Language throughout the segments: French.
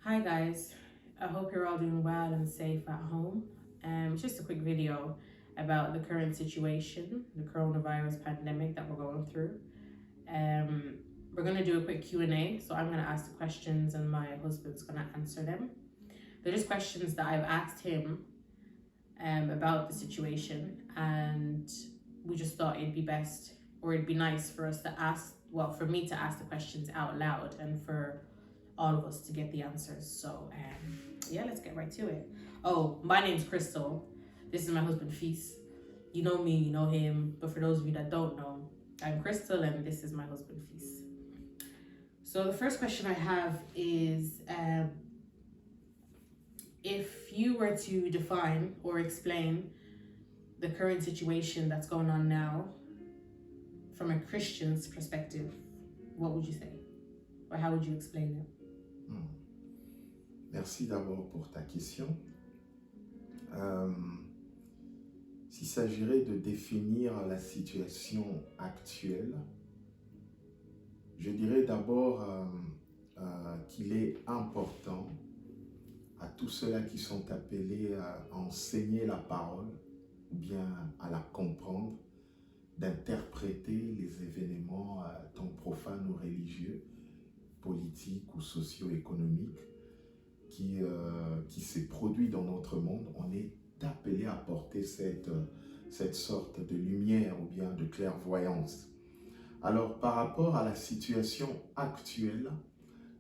Hi guys, I hope you're all doing well and safe at home. Just a quick video about the current situation, the coronavirus pandemic that we're going through. Um, we're gonna do a quick Q&A, so I'm gonna ask the questions and my husband's gonna answer them. They're just questions that I've asked him about the situation, and we just thought it'd be best, or it'd be nice for us to ask, well, for me to ask the questions out loud and for all of us to get the answers. So yeah, let's get right to it. Oh, my name's Crystal. This is my husband Feast. You know me, you know him, but for those of you that don't know, I'm Crystal and this is my husband Feast. So the first question I have is if you were to define or explain the current situation that's going on now from a Christian's perspective, what would you say? Or how would you explain it? Merci d'abord pour ta question. S'il s'agirait de définir la situation actuelle, je dirais d'abord qu'il est important à tous ceux-là qui sont appelés à enseigner la parole ou bien à la comprendre, d'interpréter les événements tant profanes ou religieux, politiques ou socio-économiques qui s'est produit dans notre monde. On est appelé à porter cette sorte de lumière ou bien de clairvoyance. Alors, par rapport à la situation actuelle,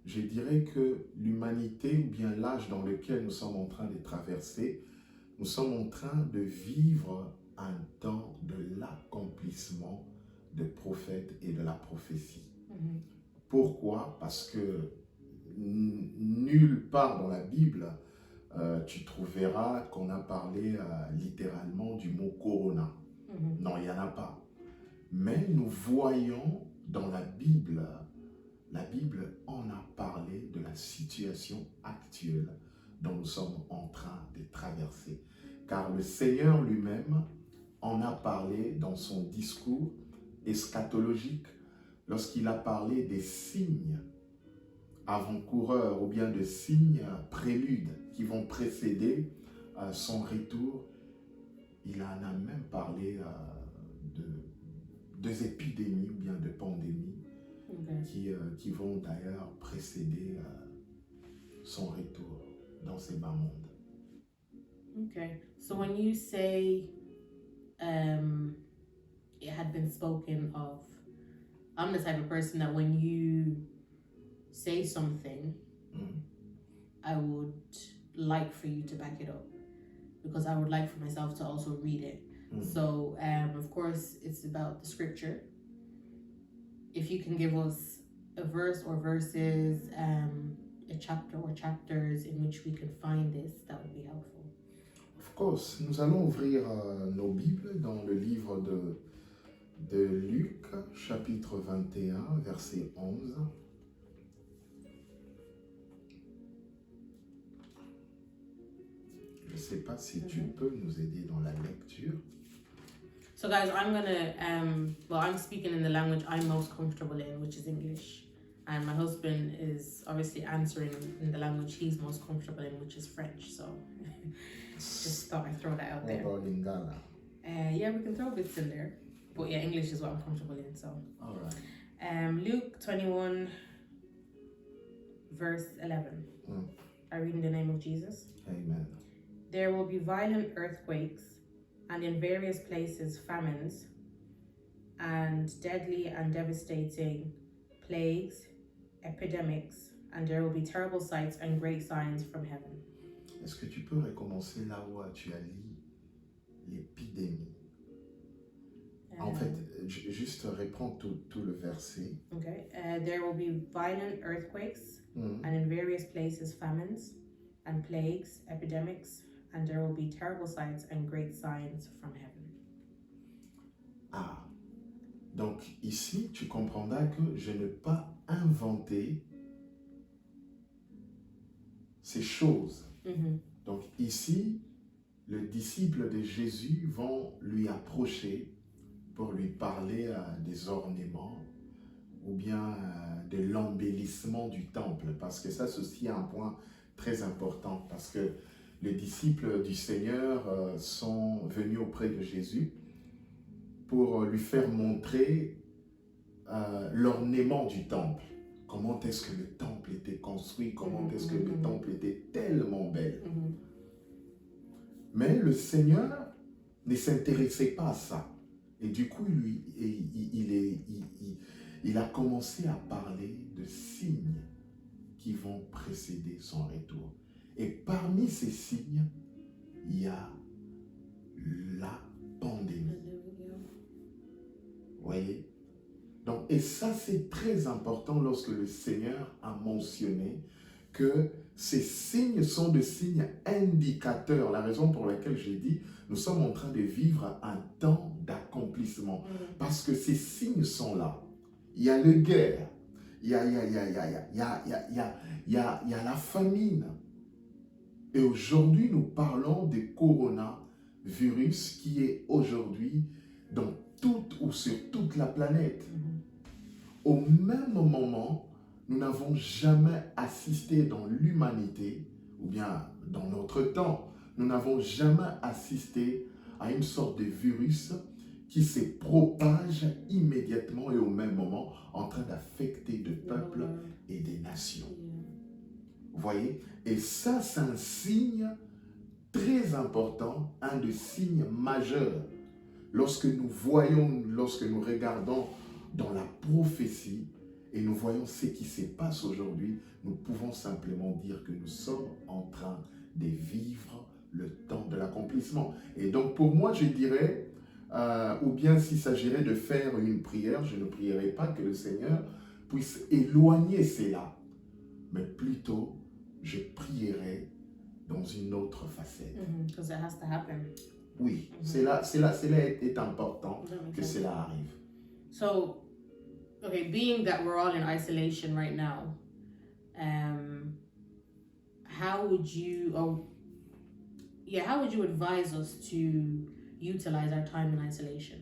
je dirais que l'humanité ou bien l'âge dans lequel nous sommes en train de traverser, nous sommes en train de vivre un temps de l'accomplissement des prophètes et de la prophétie. Pourquoi? Parce que nulle part dans la Bible, tu trouveras qu'on a parlé littéralement du mot corona. Non, il n'y en a pas. Mais nous voyons dans la Bible en a parlé de la situation actuelle dont nous sommes en train de traverser. Car le Seigneur lui-même en a parlé dans son discours eschatologique lorsqu'il a parlé des signes avant-coureurs ou bien de signes préludes qui vont précéder son retour. Il en a même parlé de épidémies ou bien de pandémies qui vont d'ailleurs précéder son retour dans ces bas mondes. Okay, so when you say it had been spoken of, I'm the type of person that when you say something, I would like for you to back it up because I would like for myself to also read it. So of course it's about the scripture. If you can give us a verse or verses, a chapter or chapters in which we can find this, that would be helpful. Of course, nous allons ouvrir nos Bibles dans le livre de Luc, chapitre 21, verset 11. Je ne sais pas si tu peux nous aider dans la lecture. So guys, I'm gonna, I'm speaking in the language I'm most comfortable in, which is English. And my husband is obviously answering in the language he's most comfortable in, which is French. So just thought I'd throw that out there. Or Lingala. Yeah, we can throw bits in there. But yeah, English is what I'm comfortable in, so. All right. Luke 21, verse 11. I read in the name of Jesus. Amen. There will be violent earthquakes, and in various places famines, and deadly and devastating plagues, epidemics, and there will be terrible sights and great signs from heaven. Est-ce que tu peux recommencer là où tu as lu l'épidémie? En fait, juste reprends tout le verset. Okay. There will be violent earthquakes, and in various places famines, and plagues, epidemics, and there will be terrible sights and great signs from heaven. Ah, donc ici, tu comprendras que je n'ai pas inventé ces choses. Donc ici, les disciples de Jésus vont lui approcher pour lui parler des ornements ou bien de l'embellissement du temple, parce que ça, c'est aussi un point très important, parce que les disciples du Seigneur sont venus auprès de Jésus pour lui faire montrer l'ornement du temple. Comment est-ce que le temple était construit, comment est-ce que le temple était tellement belle. Mais le Seigneur ne s'intéressait pas à ça. Et du coup, lui, il a commencé à parler de signes qui vont précéder son retour. Et parmi ces signes, il y a la pandémie. Vous voyez? Donc, et ça, c'est très important lorsque le Seigneur a mentionné que ces signes sont des signes indicateurs. La raison pour laquelle j'ai dit, nous sommes en train de vivre un temps d'accomplissement. Parce que ces signes sont là. Il y a les guerres, il y a la famine. Et aujourd'hui, nous parlons du coronavirus qui est aujourd'hui dans toute ou sur toute la planète. Au même moment, nous n'avons jamais assisté dans l'humanité, ou bien dans notre temps, nous n'avons jamais assisté à une sorte de virus qui se propage immédiatement et au même moment en train d'affecter des peuples et des nations. Vous voyez? Et ça, c'est un signe très important, un des signes majeurs. Lorsque nous voyons, lorsque nous regardons dans la prophétie et nous voyons ce qui se passe aujourd'hui, nous pouvons simplement dire que nous sommes en train de vivre le temps de l'accomplissement. Et donc pour moi, je dirais, ou bien s'il s'agirait de faire une prière, je ne prierai pas que le Seigneur puisse éloigner cela, mais plutôt je prierai dans une autre facette. Because it has to happen. Oui, cela est important que cela arrive. So, okay, being that we're all in isolation right now, how would you advise us to utilize our time in isolation?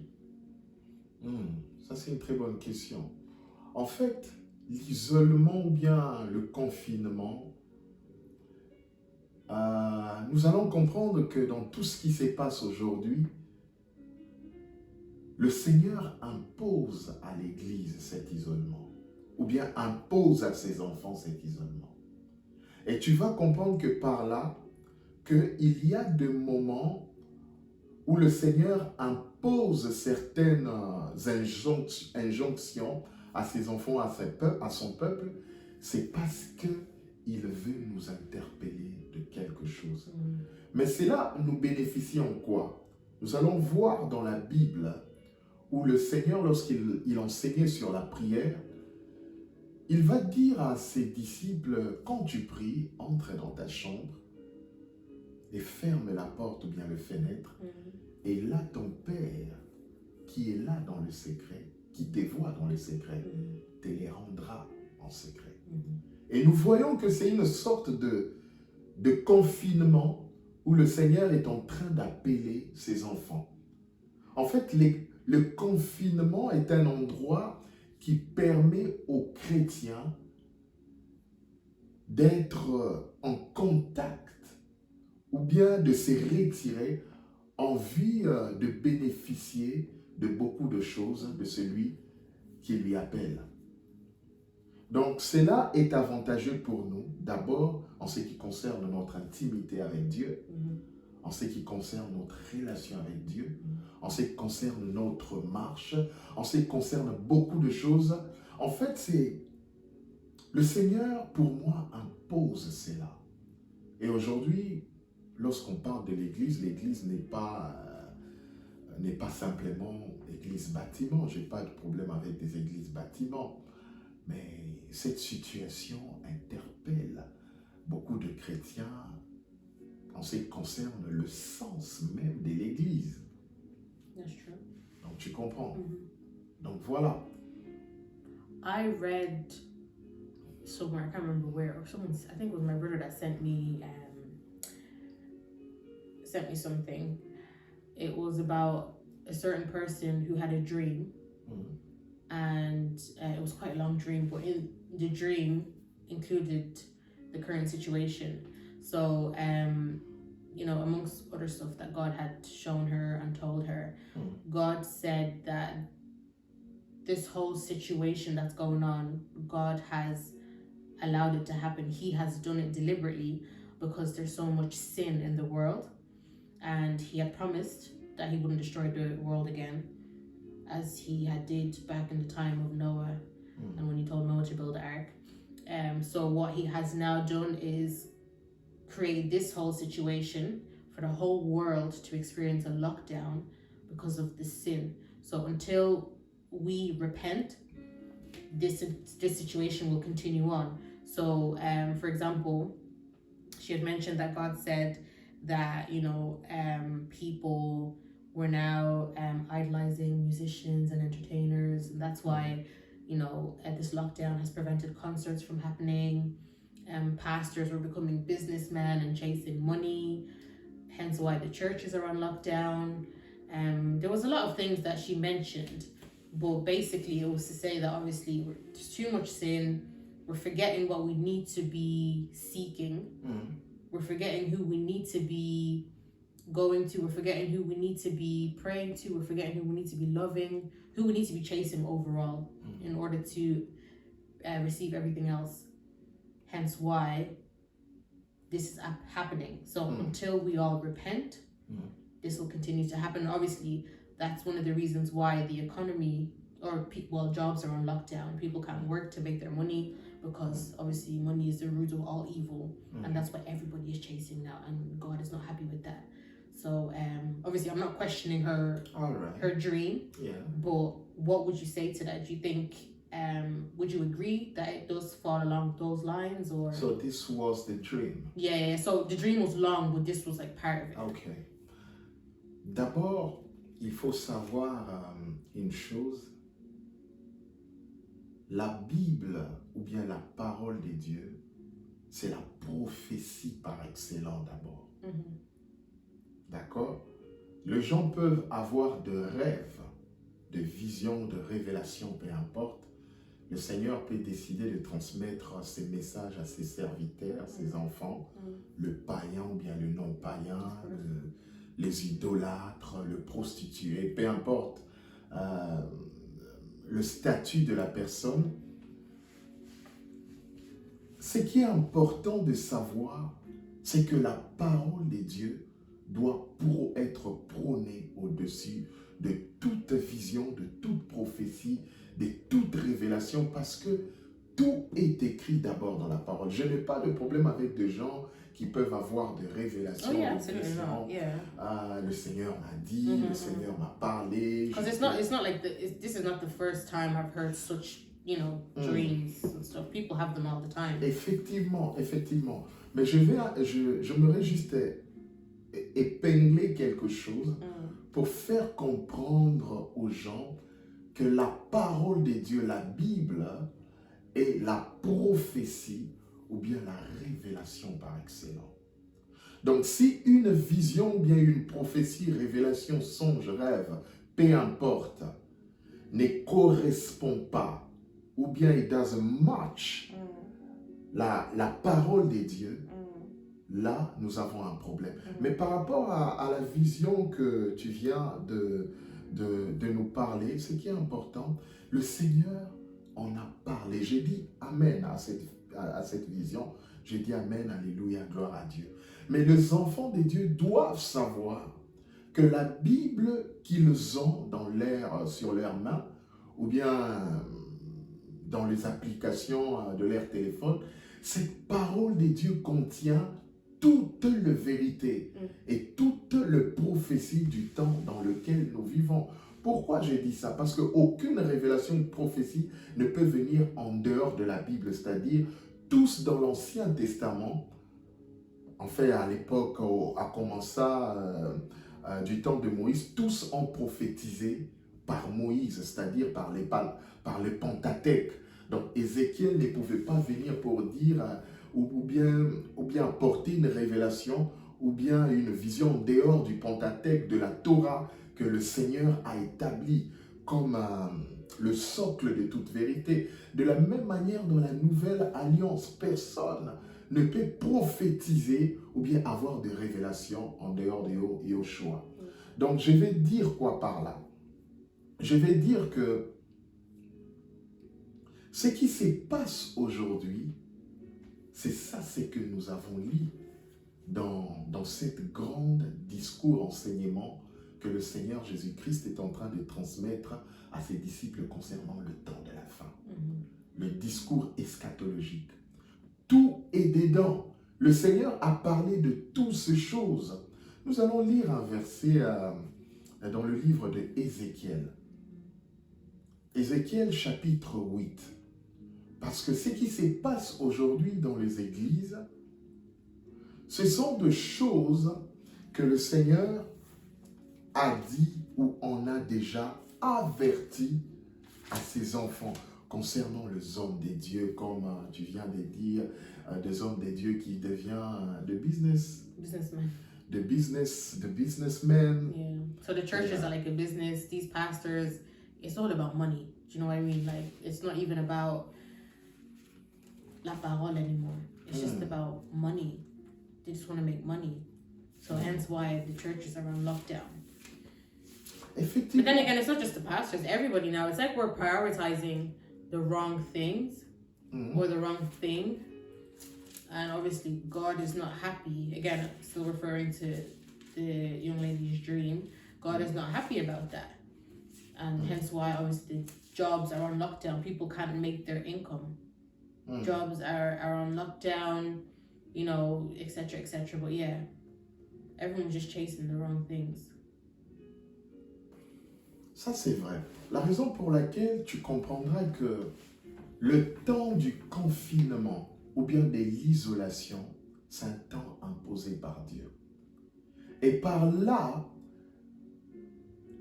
Ça, c'est une très bonne question. En fait, l'isolement ou bien le confinement, nous allons comprendre que dans tout ce qui se passe aujourd'hui, le Seigneur impose à l'Église cet isolement, ou bien impose à ses enfants cet isolement. Et tu vas comprendre que par là, qu'il y a des moments où le Seigneur impose certaines injonctions à ses enfants, à son peuple, c'est parce qu'il veut nous interpeller de quelque chose. Mais c'est là nous bénéficions quoi? Nous allons voir dans la Bible où le Seigneur, lorsqu'il enseignait sur la prière, il va dire à ses disciples, quand tu pries, entre dans ta chambre et ferme la porte ou bien le fenêtre, et là ton Père, qui est là dans le secret, qui te voit dans le secret, te les rendra en secret. Et nous voyons que c'est une sorte de confinement où le Seigneur est en train d'appeler ses enfants. En fait, le confinement est un endroit qui permet aux chrétiens d'être en contact ou bien de se retirer en vue de bénéficier de beaucoup de choses de celui qui lui appelle. Donc, cela est avantageux pour nous, d'abord en ce qui concerne notre intimité avec Dieu, en ce qui concerne notre relation avec Dieu, en ce qui concerne notre marche, en ce qui concerne beaucoup de choses. En fait, c'est le Seigneur, pour moi, impose cela. Et aujourd'hui, lorsqu'on parle de l'Église, l'Église n'est pas simplement Église bâtiment. Je n'ai pas de problème avec des églises bâtiments. Mais cette situation interpelle beaucoup de chrétiens en ce qui concerne le sens même de l'Église. That's true. Donc tu comprends. Donc voilà. I read somewhere, I can't remember where, or someone, I think it was my brother that sent me something. It was about a certain person who had a dream, and it was quite a long dream, but the dream included the current situation. So, you know, amongst other stuff that God had shown her and told her, God said that this whole situation that's going on, God has allowed it to happen. He has done it deliberately because there's so much sin in the world, and he had promised that he wouldn't destroy the world again, as he had did back in the time of Noah and when he told Noah to build the ark. So what he has now done is create this whole situation for the whole world to experience a lockdown because of the sin. So until we repent, this situation will continue on. So for example, she had mentioned that God said that, you know, people were now idolizing musicians and entertainers, and that's why, you know, this lockdown has prevented concerts from happening. Pastors were becoming businessmen and chasing money, hence why the churches are on lockdown. There was a lot of things that she mentioned, but basically it was to say that obviously there's too much sin. We're forgetting what we need to be seeking. We're forgetting who we need to be going to. We're forgetting who we need to be praying to. We're forgetting who we need to be loving, who we need to be chasing overall in order to receive everything else. Hence why this is happening. So until we all repent, this will continue to happen. Obviously, that's one of the reasons why the economy jobs are on lockdown. People can't work to make their money because obviously money is the root of all evil, and that's what everybody is chasing now, and God is not happy with that. So obviously I'm not questioning her her dream, but what would you say to that? Do you think would you agree that it does fall along those lines? Or so this was the dream? Yeah, so the dream was long, but this was like part of it. Ok. D'abord, il faut savoir une chose. La Bible, ou bien la parole de Dieu, c'est la prophétie par excellence d'abord. D'accord? Les gens peuvent avoir de rêves, de visions, de révélations, peu importe. Le Seigneur peut décider de transmettre ses messages à ses serviteurs, ses enfants, le païen ou bien le non-païen, les idolâtres, le prostitué, peu importe le statut de la personne. Ce qui est important de savoir, c'est que la parole de Dieu doit être prônée au-dessus de toute vision, de toute prophétie, de toute révélation, parce que tout est écrit d'abord dans la parole. Je n'ai pas de problème avec des gens qui peuvent avoir des révélations. Le Seigneur m'a dit, le Seigneur m'a parlé. Because it's not like this is not the first time I've heard such, you know, dreams and stuff. People have them all the time. Effectivement, effectivement. Mais j'aimerais juste épingler quelque chose pour faire comprendre aux gens que la parole de Dieu, la Bible, est la prophétie ou bien la révélation par excellence. Donc, si une vision ou bien une prophétie, révélation, songe, rêve, peu importe, ne correspond pas ou bien it doesn't match la parole de Dieu, là, nous avons un problème. Mais par rapport à la vision que tu viens de nous parler, ce qui est important, le Seigneur en a parlé. J'ai dit Amen à cette vision. J'ai dit Amen, Alléluia, gloire à Dieu. Mais les enfants de Dieu doivent savoir que la Bible qu'ils ont sur leurs mains, ou bien dans les applications de leur téléphone, cette parole de Dieu contient toute la vérité et toute la prophétie du temps dans lequel nous vivons. Pourquoi j'ai dit ça? Parce qu'aucune révélation de prophétie ne peut venir en dehors de la Bible, c'est-à-dire tous dans l'Ancien Testament, en fait à l'époque, à commencer du temps de Moïse, tous ont prophétisé par Moïse, c'est-à-dire par le Pentateuque. Donc Ézéchiel ne pouvait pas venir pour dire ou bien apporter une révélation ou bien une vision dehors du Pentateuque, de la Torah que le Seigneur a établi comme le socle de toute vérité. De la même manière, dans la nouvelle alliance, personne ne peut prophétiser ou bien avoir des révélations en dehors de Yahushua. Donc, je vais dire quoi par là? Je vais dire que ce qui se passe aujourd'hui, c'est ça, c'est que nous avons lu dans cette grande discours, enseignement que le Seigneur Jésus-Christ est en train de transmettre à ses disciples concernant le temps de la fin. Le discours eschatologique. Tout est dedans. Le Seigneur a parlé de toutes ces choses. Nous allons lire un verset dans le livre de Ézéchiel. Ézéchiel chapitre 8. Parce que ce qui se passe aujourd'hui dans les églises, ce sont des choses que le Seigneur a dit ou on a déjà averti à ses enfants concernant les hommes des dieux, comme tu viens de dire, des hommes des dieux qui deviennent Businessmen. the businessmen. Yeah. So the churches are like a business. These pastors, it's all about money. Do you know what I mean? Like, it's not even about la parole anymore. It's just about money. They just want to make money. So hence why the churches are on lockdown. But then again, it's not just the pastors. Everybody now, it's like we're prioritizing the wrong things or the wrong thing. And obviously, God is not happy. Again, still referring to the young lady's dream. God is not happy about that. And hence why, obviously, jobs are on lockdown. People can't make their income. Jobs are on lockdown, you know, etc., etc. But yeah, everyone's just chasing the wrong things. Ça, c'est vrai. La raison pour laquelle tu comprendras que le temps du confinement ou bien de l'isolation, c'est un temps imposé par Dieu. Et par là,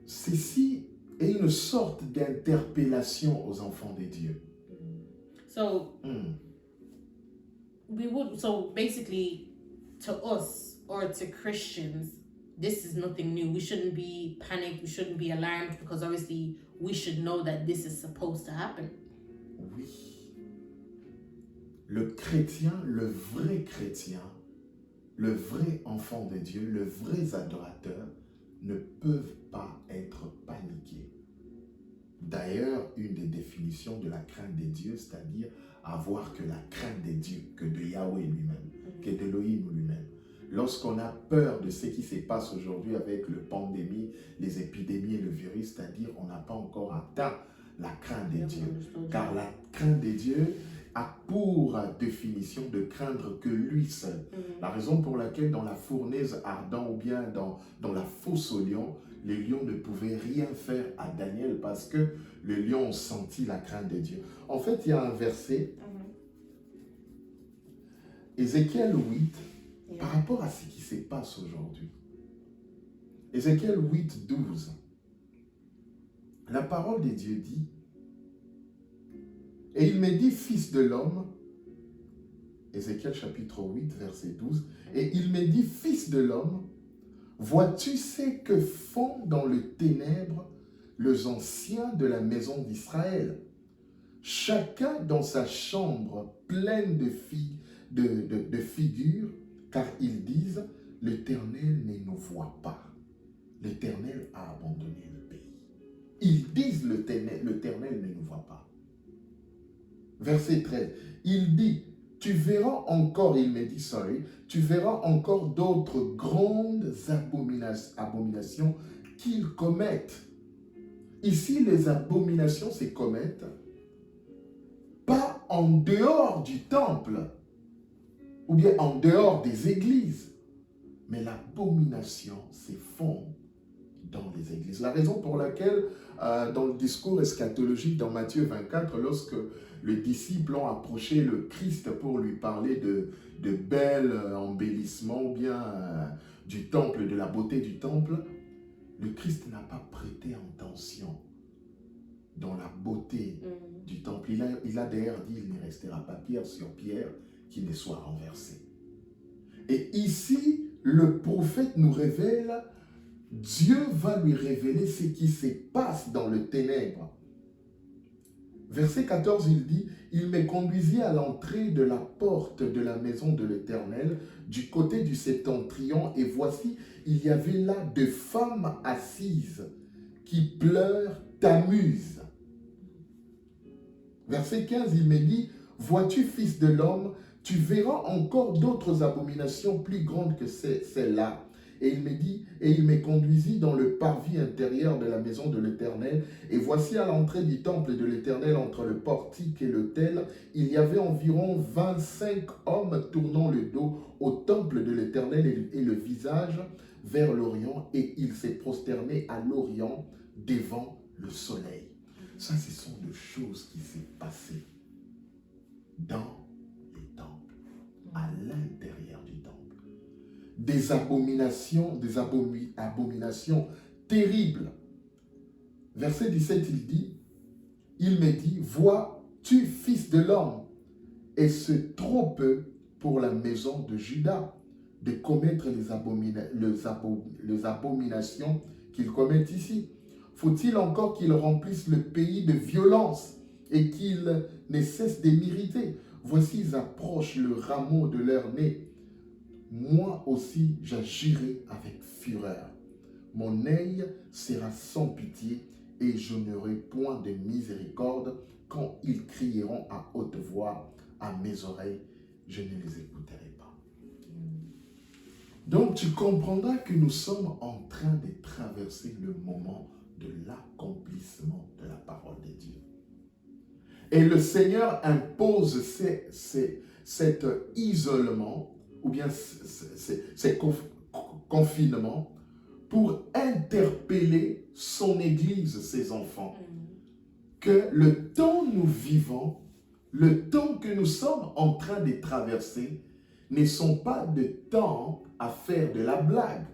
ceci est une sorte d'interpellation aux enfants de Dieu. So, so basically, to us or to Christians, this is nothing new. We shouldn't be panicked. We shouldn't be alarmed because obviously we should know that this is supposed to happen. Oui. Le chrétien, le vrai enfant de Dieu, le vrai adorateur ne peuvent pas être paniqués. D'ailleurs, une des définitions de la crainte de Dieu, c'est-à-dire avoir que la crainte de Dieu, que de Yahweh lui-même, que d'Elohim lui-même. Lorsqu'on a peur de ce qui se passe aujourd'hui avec la pandémie, les épidémies et le virus, c'est-à-dire on n'a pas encore atteint la crainte de Dieu. Car la crainte de Dieu a pour définition de craindre que lui seul. La raison pour laquelle dans la fournaise ardente ou bien dans la fosse au lion, les lions ne pouvaient rien faire à Daniel parce que les lions ont senti la crainte de Dieu. En fait, il y a un verset, Ézéchiel 8, par rapport à ce qui se passe aujourd'hui. Ézéchiel 8, 12. La parole de Dieu dit, et il me dit, fils de l'homme, Ézéchiel chapitre 8, verset 12, et il me dit, fils de l'homme, vois-tu ce que font dans le ténèbre les anciens de la maison d'Israël? Chacun dans sa chambre pleine de figures, car ils disent, l'Éternel ne nous voit pas. L'Éternel a abandonné le pays. Ils disent, l'Éternel ne nous voit pas. Verset 13, il dit, tu verras encore, il me dit, tu verras encore d'autres grandes abominations qu'ils commettent. Ici, les abominations se commettent pas en dehors du temple ou bien en dehors des églises, mais l'abomination se font dans les églises. La raison pour laquelle, dans le discours eschatologique dans Matthieu 24, lorsque les disciples ont approché le Christ pour lui parler de bels embellissements ou bien du temple, de la beauté du temple, le Christ n'a pas prêté attention dans la beauté du temple. Il a d'ailleurs dit, il ne restera pas pierre sur pierre qui ne soit renversé. Et ici, le prophète nous révèle, Dieu va lui révéler ce qui se passe dans le ténèbre. Verset 14, il dit, « Il me conduisit à l'entrée de la porte de la maison de l'Éternel, du côté du septentrion, et voici, il y avait là deux femmes assises qui pleurent Tammuz. » Verset 15, il me dit, « Vois-tu, fils de l'homme, tu verras encore d'autres abominations plus grandes que celles-là. » Et il me dit, et il me conduisit dans le parvis intérieur de la maison de l'Éternel. Et voici à l'entrée du temple de l'Éternel, entre le portique et l'autel, il y avait environ 25 hommes tournant le dos au temple de l'Éternel et le visage vers l'Orient. Et ils s'est prosterné à l'Orient devant le soleil. Ça, ce sont des choses qui s'est passées dans les temples, à l'intérieur du temple. Des abominations terribles. Verset 17, il dit, il me dit, vois-tu, fils de l'homme, est-ce trop peu pour la maison de Juda de commettre les abominations qu'ils commettent ici? Faut-il encore qu'ils remplissent le pays de violence et qu'ils ne cessent de m'irriter? Voici, ils approchent le rameau de leur nez. Moi aussi, j'agirai avec fureur. Mon œil sera sans pitié et je n'aurai point de miséricorde quand ils crieront à haute voix à mes oreilles. Je ne les écouterai pas. Donc, tu comprendras que nous sommes en train de traverser le moment de l'accomplissement de la parole de Dieu. Et le Seigneur impose cet isolement ou bien ces confinements pour interpeller son Église, ses enfants. Que le temps nous vivons, le temps que nous sommes en train de traverser, ne sont pas de temps à faire de la blague,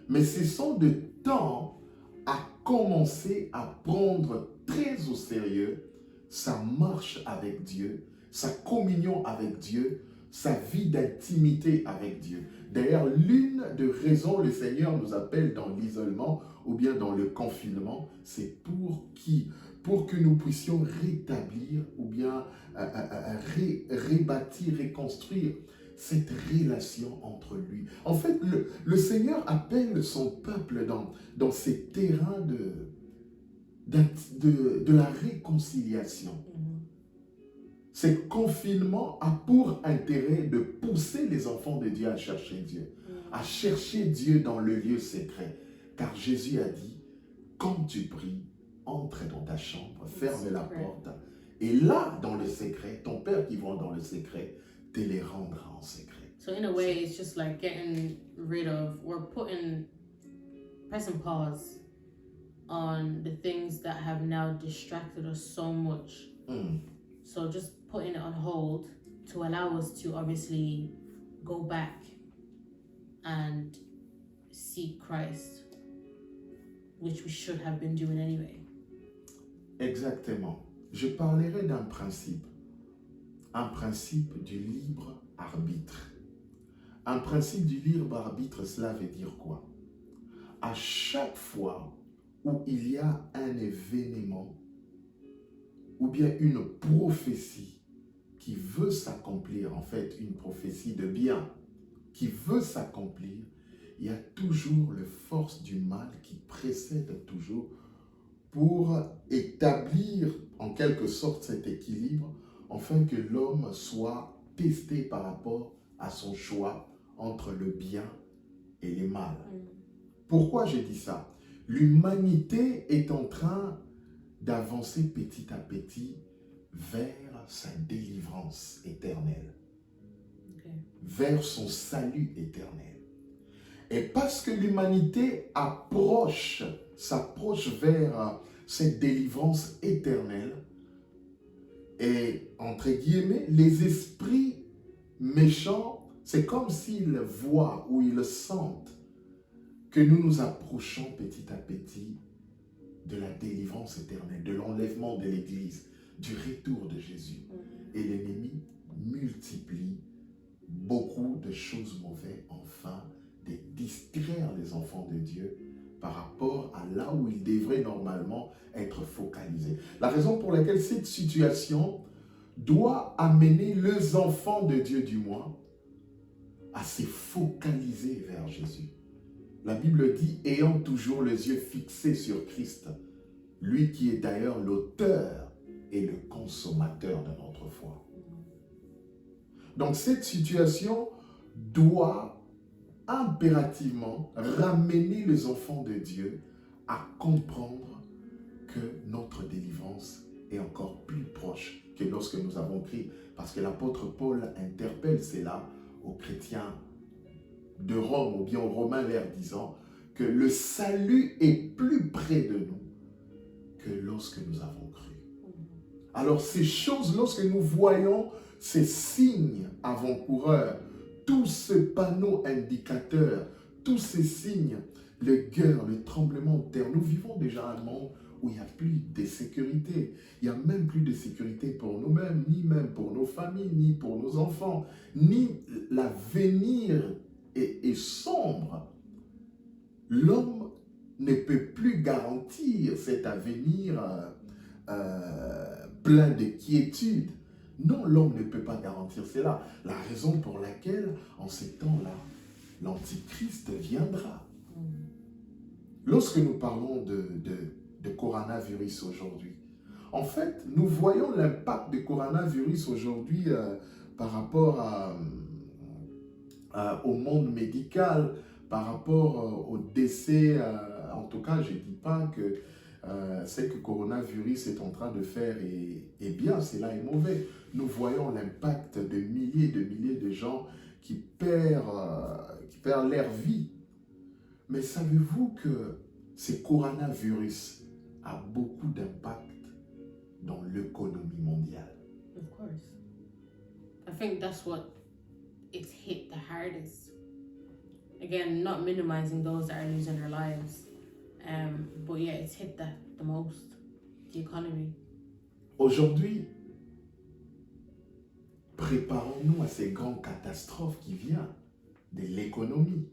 mais ce sont de temps à commencer à prendre très au sérieux sa marche avec Dieu, sa communion avec Dieu, sa vie d'intimité avec Dieu. D'ailleurs, l'une des raisons le Seigneur nous appelle dans l'isolement ou bien dans le confinement, c'est pour que nous puissions rétablir ou bien rebâtir, reconstruire cette relation entre lui. En fait, le Seigneur appelle son peuple dans ces terrains de la réconciliation. Ce confinement a pour intérêt de pousser les enfants de Dieu à chercher Dieu. À chercher Dieu dans le lieu secret. Car Jésus a dit, quand tu pries, entre dans ta chambre, ferme la porte. Et là, dans le secret, ton Père qui voit dans le secret, te les rendra en secret. So in a way, it's just like getting rid of or pressing pause on the things that have now distracted us so much. So just putting it on hold to allow us to obviously go back and seek Christ, which we should have been doing anyway. Exactement. Je parlerai d'un principe du libre arbitre. Un principe du libre arbitre, cela veut dire quoi? À chaque fois où il y a un événement ou bien une prophétie qui veut s'accomplir, en fait une prophétie de bien qui veut s'accomplir, il y a toujours les forces du mal qui précèdent toujours pour établir en quelque sorte cet équilibre afin que l'homme soit testé par rapport à son choix entre le bien et le mal. Pourquoi je dis ça? L'humanité est en train d'avancer petit à petit vers sa délivrance éternelle, vers son salut éternel. Et parce que l'humanité s'approche vers cette délivrance éternelle, et entre guillemets, les esprits méchants, c'est comme s'ils voient ou ils sentent que nous nous approchons petit à petit de la délivrance éternelle, de l'enlèvement de l'Église, du retour de Jésus. Et l'ennemi multiplie beaucoup de choses mauvaises afin de distraire les enfants de Dieu par rapport à là où il devrait normalement être focalisé. La raison pour laquelle cette situation doit amener les enfants de Dieu du moins à se focaliser vers Jésus. La Bible dit, ayant toujours les yeux fixés sur Christ, lui qui est d'ailleurs l'auteur et le consommateur de notre foi. Donc cette situation doit impérativement ramener les enfants de Dieu à comprendre que notre délivrance est encore plus proche que lorsque nous avons crié. Parce que l'apôtre Paul interpelle cela aux chrétiens de Rome, ou bien aux Romains, leur disant que le salut est plus près de nous que lorsque nous avons cru. Alors ces choses, lorsque nous voyons ces signes avant-coureurs, tous ces panneaux indicateurs, tous ces signes, les guerres, le tremblement de terre, nous vivons déjà un monde où il n'y a plus de sécurité. Il n'y a même plus de sécurité pour nous-mêmes, ni même pour nos familles, ni pour nos enfants, ni l'avenir est sombre. L'homme ne peut plus garantir cet avenir plein de quiétude. Non, l'homme ne peut pas garantir cela. La raison pour laquelle, en ces temps-là, l'Antichrist viendra. Lorsque nous parlons de coronavirus aujourd'hui, en fait, nous voyons l'impact du coronavirus aujourd'hui par rapport au monde médical, par rapport au décès. En tout cas, je ne dis pas que ce que le coronavirus est en train de faire est bien, cela est mauvais. Nous voyons l'impact de milliers de gens qui perdent leur vie. Mais savez-vous que ce coronavirus a beaucoup d'impact dans l'économie mondiale? Of course. I think that's what it's hit the hardest. Again, not minimizing those that are losing their lives. But yeah, it's hit that the most, the economy. Aujourd'hui, préparons-nous à ces grandes catastrophes qui viennent de l'économie.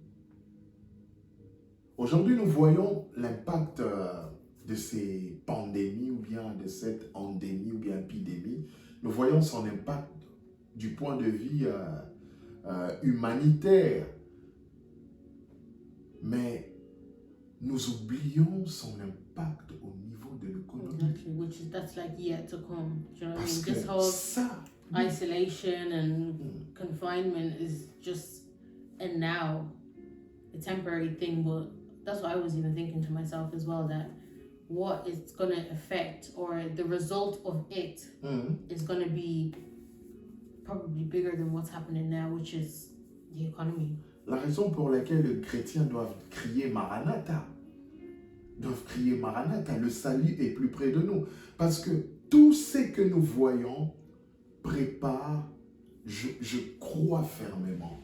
Aujourd'hui, nous voyons l'impact de ces pandémies ou bien de cette endémie ou bien épidémie. Nous voyons son impact du point de vue humanitaire. Mais nous oublions son impact au niveau de l'économie. Exactly, that's like yet to come. Do you know what I Parce mean? que This whole ça, isolation and confinement is just a now, a temporary thing. But that's what I was even thinking to myself as well, that what it's going to affect or the result of it is going to be probably bigger than what's happening now, which is the economy. la raison pour laquelle les chrétiens doivent crier Maranatha, le salut est plus près de nous. Parce que tout ce que nous voyons prépare, je crois fermement,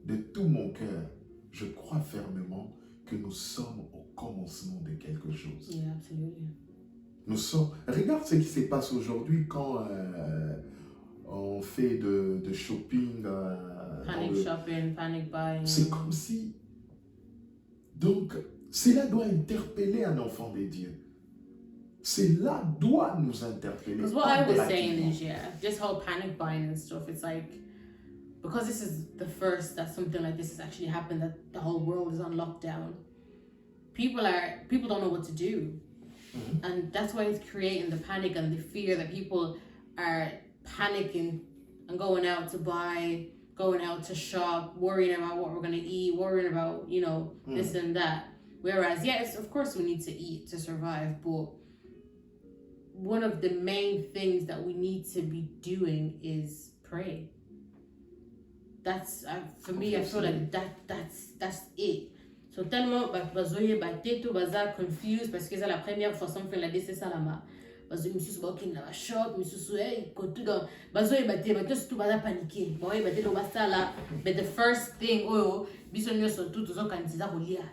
de tout mon cœur, je crois fermement que nous sommes au commencement de quelque chose. Yeah, absolutely. Nous sommes... Regarde ce qui se passe aujourd'hui quand on fait de shopping. Panic shopping, panic buying. C'est comme si... Donc, cela doit interpeller un enfant de Dieu. Cela doit nous interpeller. Because what I was saying is, yeah, this whole panic buying and stuff, it's like, because this is the first that something like this has actually happened, that the whole world is on lockdown, people don't know what to do. Mm-hmm. And that's why it's creating the panic and the fear that people are panicking and going out to buy, going out to shop, worrying about what we're going to eat, worrying about, this and that. Whereas, yes, of course we need to eat to survive, but one of the main things that we need to be doing is pray. That's, for me, I feel like that's it. So tellement, bazoye, bateto, baza confused, parce que c'est la première fois something like this, c'est ça là-bas. Bazoye, monsieur Subokin na shop, monsieur Subokin, kotu dans, bazoye, bateto, surtout baza paniqué. Bazoye, bateto, basta là. But the first thing, bisonyo surtout, tous ont candidat au lia.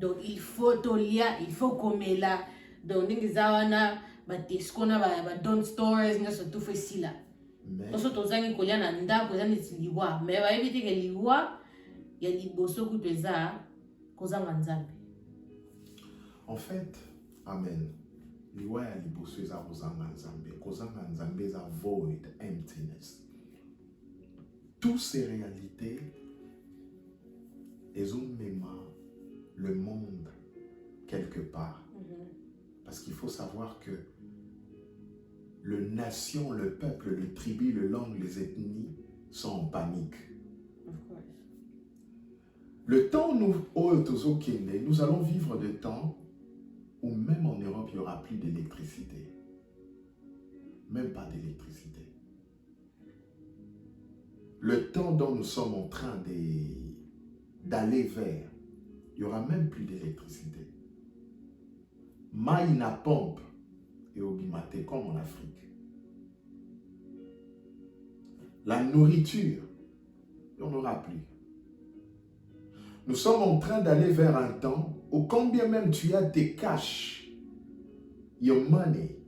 Donc, il faut tolia, il faut comer là. Donc, n'ingizawana, bateskona, badon stores, n'yo surtout fait si là. Oso tozangi kolia na ndako, zani tiliwa. Mais everything liwa, ya liboso kuteza, kozanga nzambe. En fait, amen. Liwa ya liboso eza kozanga nzambe. Kozanga nzambe eza void, emptiness. Toutes ces réalités, elles ont même le monde quelque part. Parce qu'il faut savoir que le nation, le peuple, le tribu, le langue, les ethnies sont en panique. Le temps où nous allons vivre des temps où même en Europe, il n'y aura plus d'électricité. Même pas d'électricité. Le temps dont nous sommes en train d'aller vers, il n'y aura même plus d'électricité. Maïna pompe et obimate comme en Afrique. La nourriture, il n'y en aura plus. Nous sommes en train d'aller vers un temps où combien même tu as tes cash, your money,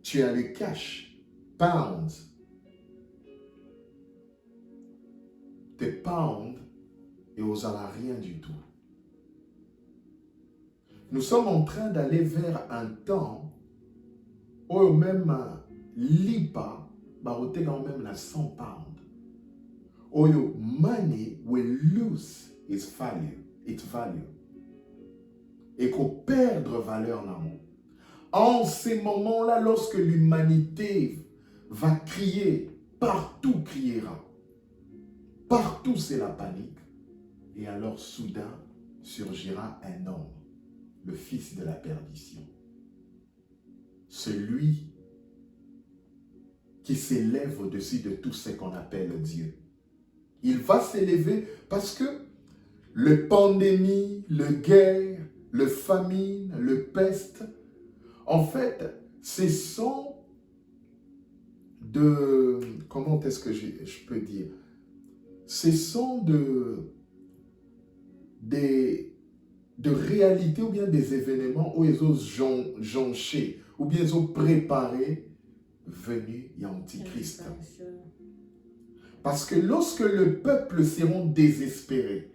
tu as les cash, pounds, tes pounds et aux à rien du tout. Nous sommes en train d'aller vers un temps où même l'IPA va ôter quand même la 100 pounds. Où your money will lose its value. Et qu'on perdre valeur dans le monde. En ces moments-là, lorsque l'humanité va crier, partout criera. Partout c'est la panique. Et alors soudain surgira un homme, le fils de la perdition. Celui qui s'élève au-dessus de tout ce qu'on appelle Dieu. Il va s'élever parce que le pandémie, le guerre, le famine, le peste, en fait, ce sont de... Comment est-ce que je peux dire? Ce sont des réalités ou bien des événements où ils ont jonché, ou bien ils ont préparé venue et antichrist. Parce que lorsque le peuple seront désespérés,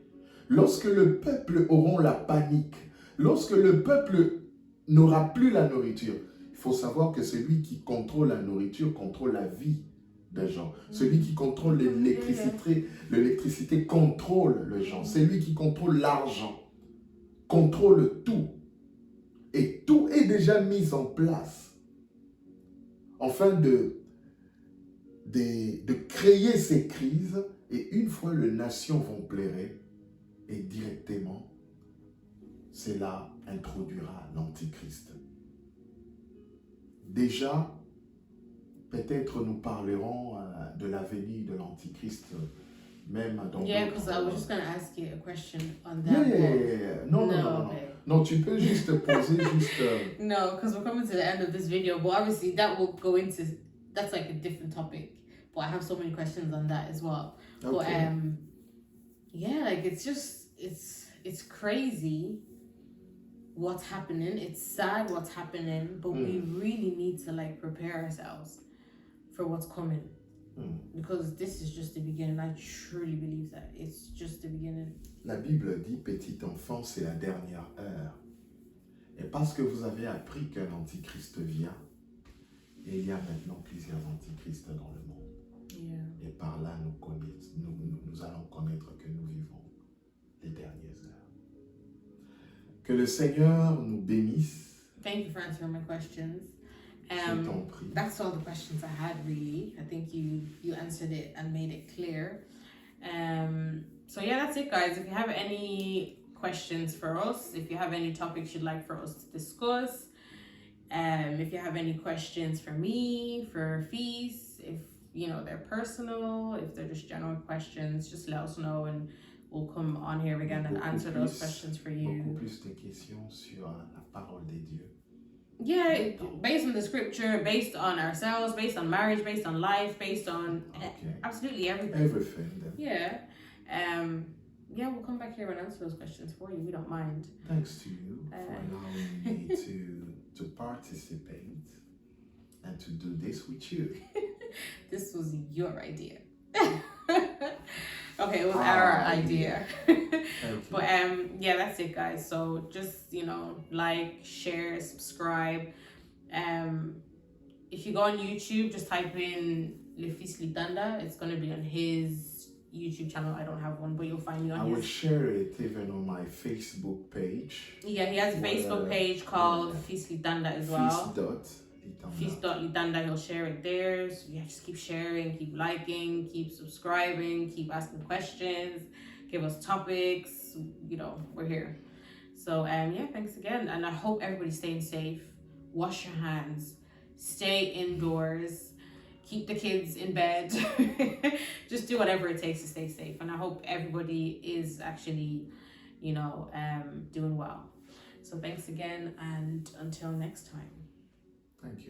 lorsque le peuple auront la panique, lorsque le peuple n'aura plus la nourriture, il faut savoir que celui qui contrôle la nourriture contrôle la vie des gens. Celui qui contrôle l'électricité contrôle les gens. Celui qui contrôle l'argent contrôle tout. Et tout est déjà mis en place afin de créer ces crises. Et une fois les nations vont pleurer, et directement, cela introduira l'Antichrist. Déjà, peut-être nous parlerons de la venue de l'Antichrist, même dans... Yeah, because I was just going to ask you a question on that. Yeah. Non, non, tu peux juste poser No, because we're coming to the end of this video, but obviously that will go into... That's like a different topic. But I have so many questions on that as well. Okay. But yeah, like it's just, it's crazy what's happening. It's sad what's happening, but we really need to like prepare ourselves for what's coming. Because this is just the beginning. I truly believe that. It's just the beginning. La Bible dit, petit enfant, c'est la dernière heure. Et parce que vous avez appris qu'un antichrist vient, et il y a maintenant plusieurs antichrists dans le monde. Yeah. Et par là, nous allons connaître que nous vivons les dernières heures. Que le Seigneur nous bénisse. Thank you for answering my questions. Je t'en prie. That's all the questions I had, really. I think you answered it and made it clear. So yeah, that's it, guys. If you have any questions for us, if you have any topics you'd like for us to discuss, if you have any questions for me, for Fees, if you know they're personal, if they're just general questions, just let us know and we'll come on here again and answer those questions for you. Beaucoup plus de questions sur la parole de Dieu. Yeah, based on the scripture, based on ourselves, based on marriage, based on life, based on absolutely everything. Everything. Yeah. Yeah, we'll come back here and answer those questions for you. We don't mind. Thanks to you for allowing me to participate and to do this with you. This was your idea. Okay, it was our idea. But yeah, that's it, guys. So just, you know, like, share, subscribe. If you go on YouTube, just type in Le Fils Lidanda. It's gonna be on his YouTube channel. I don't have one, but you'll find me on I his. will share it even on my Facebook page. Yeah, he has a Facebook page called Fils Lidanda as well. Fils.Lidanda. He'll share it there. So yeah, just keep sharing, keep liking, keep subscribing, keep asking questions, give us topics. You know, we're here. So yeah, thanks again, and I hope everybody's staying safe. Wash your hands, stay indoors, keep the kids in bed. Just do whatever it takes to stay safe, and I hope everybody is actually, you know, doing well. So thanks again, and until next time. Thank you.